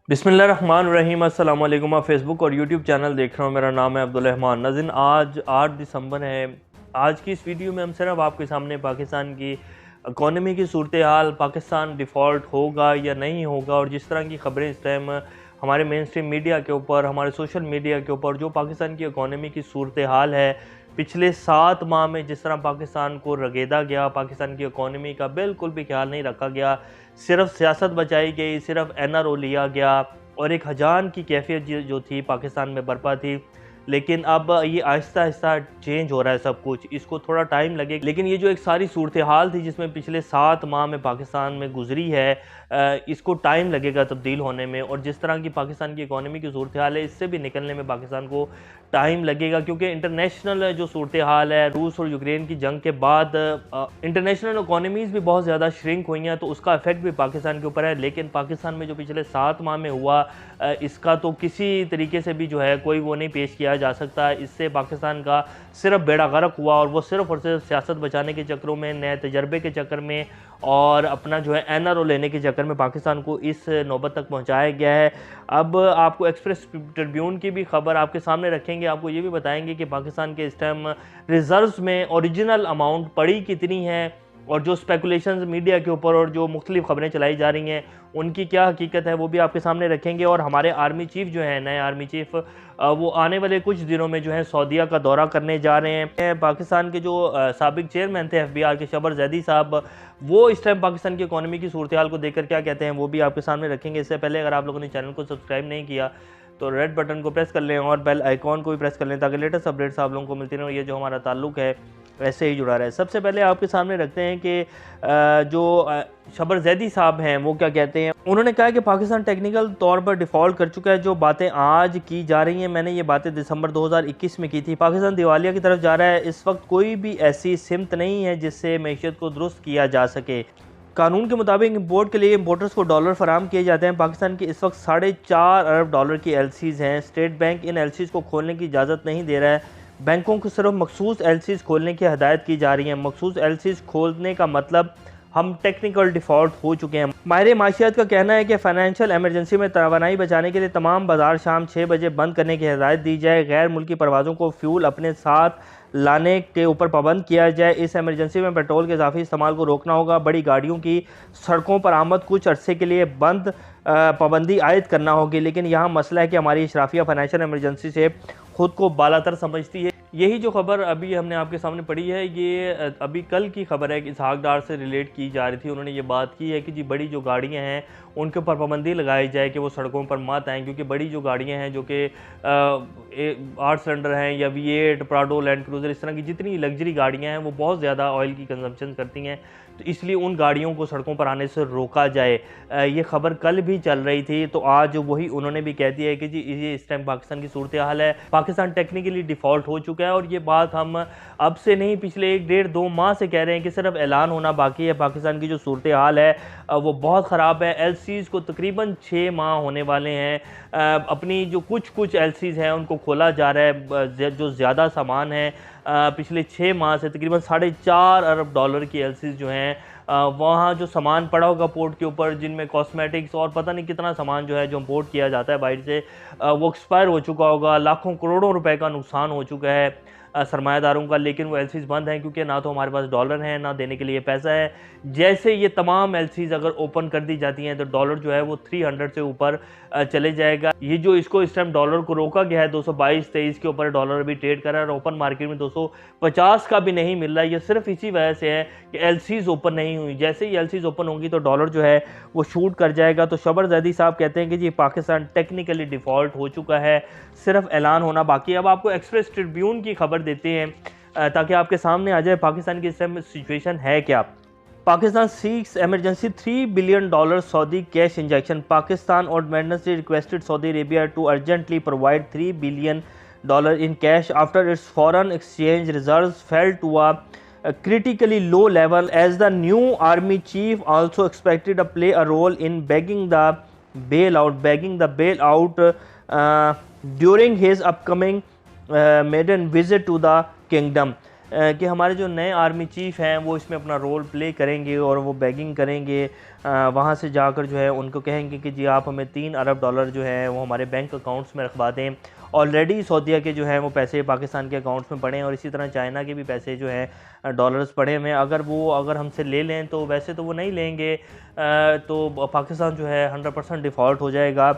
बिस्मिल्लाहिर्रहमानिर्रहीम। अस्सलाम वालेकुम। आप फेसबुक और यूट्यूब चैनल देख रहा हूँ। मेरा नाम है अब्दुल रहमान। नाज़रीन, आज 8 दिसंबर है। आज की इस वीडियो में हम सिर्फ आपके सामने पाकिस्तान की इकॉनमी की सूरत हाल, पाकिस्तान डिफ़ॉल्ट होगा या नहीं होगा, और जिस तरह की ख़बरें इस टाइम हमारे मेन स्ट्रीम मीडिया के ऊपर, हमारे सोशल मीडिया के ऊपर, जो पाकिस्तान की इकॉनमी की सूरत हाल है, पिछले 7 माह में जिस तरह पाकिस्तान को रगेदा गया, पाकिस्तान की इकॉनमी का बिल्कुल भी ख्याल नहीं रखा गया, सिर्फ सियासत बचाई गई, सिर्फ एनआरओ लिया गया और एक हजान की कैफियत जो थी पाकिस्तान में बरपा थी। लेकिन अब ये आहिस्ता आहिस्ता चेंज हो रहा है सब कुछ, इसको थोड़ा टाइम लगेगा। लेकिन ये जो एक सारी सूरत हाल थी जिसमें पिछले 7 माह में पाकिस्तान में गुजरी है, इसको टाइम लगेगा तब्दील होने में। और जिस तरह की पाकिस्तान की इकॉनमी की सूरत हाल है, इससे भी निकलने में पाकिस्तान को टाइम लगेगा, क्योंकि इंटरनेशनल जो सूरत हाल है, रूस और यूक्रेन की जंग के बाद इंटरनेशनल इकॉनमीज़ भी बहुत ज़्यादा श्रिंक हुई हैं, तो उसका इफेक्ट भी पाकिस्तान के ऊपर है। लेकिन पाकिस्तान में जो पिछले 7 माह में हुआ, इसका तो किसी तरीके से भी जो है कोई वो नहीं पेश किया जा सकता। इससे पाकिस्तान का सिर्फ बेड़ा गर्क हुआ, और वो सिर्फ और सिर्फ सियासत बचाने के चक्करों में, नए तजर्बे के चक्कर में और अपना जो है एनआरओ लेने के चक्कर में पाकिस्तान को इस नौबत तक पहुंचाया गया है। अब आपको एक्सप्रेस ट्रिब्यून की भी खबर आपके सामने रखेंगे, आपको ये भी बताएंगे कि पाकिस्तान के इस टाइम रिजर्व्स में ओरिजिनल अमाउंट पड़ी कितनी है, और जो स्पेकुलेशंस मीडिया के ऊपर और जो मुख्तलिफ खबरें चलाई जा रही हैं उनकी क्या हकीकत है, वो भी आपके सामने रखेंगे। और हमारे आर्मी चीफ जो है, नए आर्मी चीफ, वो आने वाले कुछ दिनों में जो है सऊदीया का दौरा करने जा रहे हैं। पाकिस्तान के जो साबिक चेयरमैन थे एफबीआर के, शबर जैदी साहब, वो इस टाइम पाकिस्तान की इकॉनमी की सूरत हाल को देखकर क्या कहते हैं, वो भी आपके सामने रखेंगे। इससे पहले अगर आप लोगों ने चैनल को सब्सक्राइब नहीं किया तो रेड बटन को प्रेस कर लें और बेल आइकॉन को भी प्रेस कर लें, ताकि लेटेस्ट अपडेट्स आप लोगों को मिलती रहें। ये जो हमारा ताल्लुक है ऐसे ही जुड़ा रहे। सबसे पहले आपके सामने रखते हैं कि जो शबर जैदी साहब हैं वो क्या कहते हैं। उन्होंने कहा कि पाकिस्तान टेक्निकल तौर पर डिफ़ॉल्ट कर चुका है। जो बातें आज की जा रही हैं, मैंने ये बातें दिसंबर 2021 में की थी। पाकिस्तान दिवालिया की तरफ जा रहा है। इस वक्त कोई भी ऐसी सिमत नहीं है जिससे मैशियत को दुरुस्त किया जा सके। कानून के मुताबिक इंपोर्ट के लिए इंपोर्टर्स को डॉलर फराम किए जाते हैं। पाकिस्तान की इस वक्त 4.5 अरब डॉलर की एलसीज़ हैं। स्टेट बैंक इन एलसीज़ को खोलने की इजाज़त नहीं दे रहा है। बैंकों को सिर्फ मखसूस एलसीज़ खोलने की हदायत की जा रही है। मखसूस एलसीज़ खोलने का मतलब हम टेक्निकल डिफ़ॉल्ट हो चुके हैं। माहिर माशियात का कहना है कि फ़ाइनेंशियल एमरजेंसी में तवानाई बचाने के लिए तमाम बाजार शाम 6 बजे बंद करने की हिदायत दी जाए। गैर मुल्की परवाज़ों को फ्यूल अपने साथ लाने के ऊपर पाबंद किया जाए। इस एमरजेंसी में पेट्रोल के इजाफी इस्तेमाल को रोकना होगा। बड़ी गाड़ियों की सड़कों पर आमद कुछ अरसे के लिए बंद पाबंदी आयद करना होगी। लेकिन यहाँ मसला है कि हमारी इशराफिया फाइनेंशियल एमरजेंसी से खुद को बालातर समझती है। यही जो खबर अभी हमने आपके सामने पढ़ी है, ये अभी कल की खबर है कि इसहाक डार से रिलेट की जा रही थी। उन्होंने ये बात की है कि जी बड़ी जो गाड़ियां हैं उनके ऊपर पाबंदी लगाई जाए कि वो सड़कों पर मत आएँ, क्योंकि बड़ी जो गाड़ियां हैं जो कि 8 सिलेंडर हैं या V8, प्राडो, लैंड क्रूज़र, इस तरह की जितनी लग्जरी गाड़ियां हैं वो बहुत ज़्यादा ऑयल की कंजम्पशन करती हैं, तो इसलिए उन गाड़ियों को सड़कों पर आने से रोका जाए। ये खबर कल भी चल रही थी, तो आज वही उन्होंने भी कह दिया है कि जी ये इस टाइम पाकिस्तान की सूरत हाल है। पाकिस्तान टेक्निकली डिफ़ॉल्ट हो चुका है, और ये बात हम अब से नहीं पिछले 1-1.5-2 माह से कह रहे हैं कि सिर्फ ऐलान होना बाकी है। पाकिस्तान की जो सूरत हाल है वो बहुत ख़राब है। एलसीज़ को तकरीबन 6 माह होने वाले हैं। अपनी जो कुछ एलसीज़ हैं उनको खोला जा रहा है। जो ज़्यादा सामान है पिछले 6 माह से तकरीबन 4.5 अरब डॉलर की एलसीज़ जो हैं, वहाँ जो सामान पड़ा होगा पोर्ट के ऊपर, जिनमें कॉस्मेटिक्स और पता नहीं कितना सामान जो है जो इम्पोर्ट किया जाता है बाहर से, वो एक्सपायर हो चुका होगा। लाखों करोड़ों रुपए का नुकसान हो चुका है सरमायादारों का। लेकिन वो एलसीज़ बंद हैं, क्योंकि ना तो हमारे पास डॉलर हैं, ना देने के लिए पैसा है। जैसे ये तमाम एलसीज़ अगर ओपन कर दी जाती हैं तो डॉलर जो है वो 300 से ऊपर चले जाएगा। ये जो इसको इस टाइम डॉलर को रोका गया है 222-23 के ऊपर डॉलर अभी ट्रेड कर रहा है, और ओपन मार्केट में 250 का भी नहीं मिल रहा है। ये सिर्फ इसी वजह से है कि एलसीज़ ओपन नहीं हुई। जैसे ही एलसीज़ ओपन होंगी तो डॉलर जो है वो शूट कर जाएगा। तो शबर जैदी साहब कहते हैं कि जी पाकिस्तान टेक्निकली डिफ़ॉल्ट हो चुका है, सिर्फ ऐलान होना बाकी है। अब आपको एक्सप्रेस ट्रिब्यून की खबर देते हैं ताकि आपके सामने आ जाए पाकिस्तान की इस टाइम सिचुएशन है क्या। Pakistan seeks emergency $3 billion Saudi cash injection. Pakistan ordinarily requested Saudi Arabia to urgently provide $3 billion in cash after its foreign exchange reserves fell to a critically low level, as the new army chief also expected to play a role in begging the bailout during his upcoming maiden visit to the kingdom। कि हमारे जो नए army chief हैं वो इसमें अपना role play करेंगे और वो बैगिंग करेंगे वहाँ से जाकर जो है उनको कहेंगे कि जी आप हमें 3 अरब डॉलर जो है वो हमारे बैंक अकाउंट्स में रखवा दें। ऑलरेडी सऊदीया के जो हैं वो पैसे पाकिस्तान के अकाउंट्स में पड़े हैं और इसी तरह चाइना के भी पैसे जो हैं डॉलर्स पड़े हुए हैं। अगर हमसे ले लें तो वैसे तो वो नहीं लेंगे, तो पाकिस्तान जो है 100% डिफ़ॉल्ट हो जाएगा।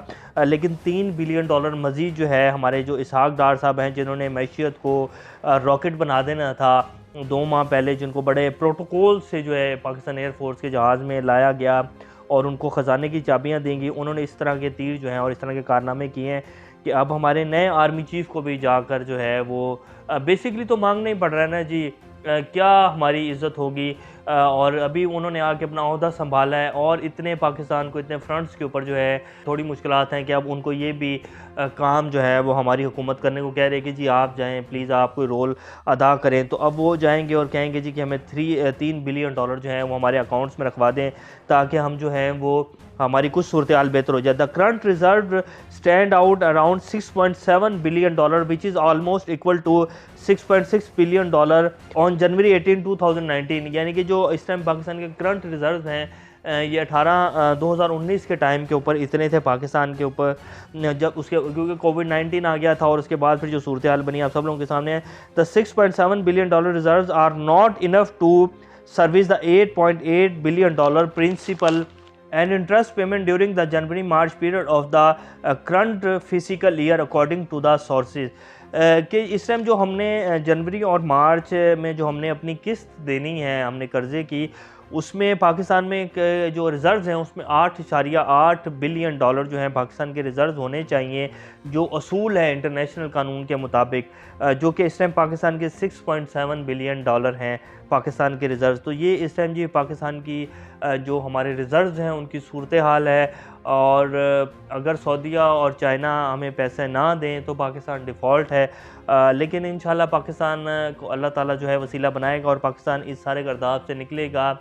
लेकिन 3 बिलियन डॉलर मज़ीद जो है हमारे जो इसहाक डार साहब हैं जिन्होंने मैशियत को रॉकेट बना देना था 2 माह पहले, जिनको बड़े प्रोटोकॉल से जो है पाकिस्तान एयरफोर्स के जहाज़ में लाया गया और उनको ख़जाने की चाबियाँ देंगी, उन्होंने इस तरह के तीर जो हैं और इस तरह के कारनामे किए हैं कि अब हमारे नए आर्मी चीफ़ को भी जाकर जो है वो बेसिकली तो मांगना ही पड़ रहा है ना जी, क्या हमारी इज़्ज़त होगी। और अभी उन्होंने आके अपना ओहदा संभाला है और इतने पाकिस्तान को इतने फ्रंट्स के ऊपर जो है थोड़ी मुश्किलात हैं कि अब उनको ये भी काम जो है वो हमारी हुकूमत करने को कह रहे हैं कि जी आप जाएं, प्लीज़ आप कोई रोल अदा करें। तो अब वो जाएंगे और कहेंगे जी कि हमें 3 बिलियन डॉलर जो है वो हमारे अकाउंट्स में रखवा दें ताकि हम जो हैं वो हमारी कुछ सूरत हाल बेहतर हो जाए। The current reserve stand out around 6.7 billion dollar which is almost equal to 6.6 billion dollar on January 18, 2019। यानी कि जो इस टाइम पाकिस्तान के करंट रिजर्व हैं ये 2019 के टाइम के ऊपर इतने थे पाकिस्तान के ऊपर, जब उसके क्योंकि कोविड-19 आ गया था और उसके बाद फिर जो सूरत हाल बनी आप सब लोगों के सामने है। The 6.7 billion dollar reserves are not enough to service the 8.8 billion dollar principal and interest payment during the January-March period of the current fiscal year according to the sources। कि इस टाइम जो हमने जनवरी और मार्च में जो हमने अपनी किस्त देनी है हमने कर्ज़े की, उसमें पाकिस्तान में जो रिज़र्व्स हैं उसमें 8.8 बिलियन डॉलर जो हैं पाकिस्तान के रिज़र्व्स होने चाहिए, जो असूल है इंटरनेशनल कानून के मुताबिक, जो कि इस टाइम पाकिस्तान के 6.7 बिलियन डॉलर हैं पाकिस्तान के रिज़र्व। तो ये इस टाइम जी पाकिस्तान की जो हमारे रिज़र्व्स हैं उनकी सूरत हाल है। और अगर सऊदीया और चाइना हमें पैसे ना दें तो पाकिस्तान डिफ़ॉल्ट है, लेकिन इंशाल्लाह पाकिस्तान को अल्लाह ताला जो है वसीला बनाएगा और पाकिस्तान इस सारे गर्दाब से निकलेगा।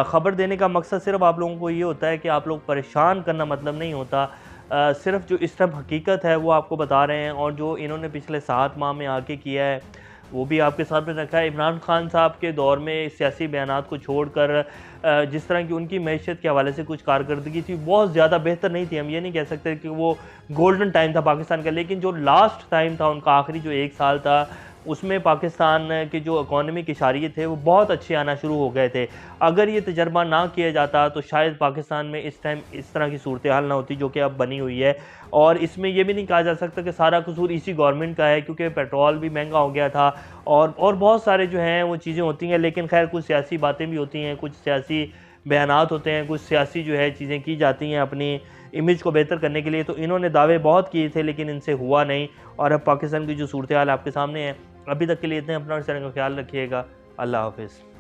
ख़बर देने का मकसद सिर्फ आप लोगों को ये होता है कि आप लोग परेशान करना मतलब नहीं होता, सिर्फ जो इस टाइम हकीकत है वो आपको बता रहे हैं। और जो इन्होंने पिछले 7 माह में आके किया है वो भी आपके सामने रखा है। इमरान खान साहब के दौर में सियासी बयानात को छोड़कर जिस तरह की उनकी मैशियत के हवाले से कुछ कारकर्दगी थी बहुत ज़्यादा बेहतर नहीं थी। हम ये नहीं कह सकते कि वो गोल्डन टाइम था पाकिस्तान का, लेकिन जो लास्ट टाइम था उनका आखिरी जो 1 साल था उसमें पाकिस्तान के जो इकॉनमिक इशारे थे वो बहुत अच्छे आना शुरू हो गए थे। अगर ये तजर्बा ना किया जाता तो शायद पाकिस्तान में इस टाइम इस तरह की सूरत हाल ना होती जो कि अब बनी हुई है। और इसमें ये भी नहीं कहा जा सकता कि सारा कसूर इसी गवर्नमेंट का है, क्योंकि पेट्रोल भी महंगा हो गया था और बहुत सारे जो हैं वो चीज़ें होती हैं। लेकिन खैर कुछ सियासी बातें भी होती हैं, कुछ सियासी बयानात होते हैं, कुछ सियासी जो है चीज़ें की जाती हैं अपनी इमेज को बेहतर करने के लिए। तो इन्होंने दावे बहुत किए थे लेकिन इनसे हुआ नहीं। और अब पाकिस्तान की जो सूरत हाल आपके सामने है। अभी तक के लिए इतने, अपना और का ख्याल रखिएगा। अल्लाह हाफ़िज़।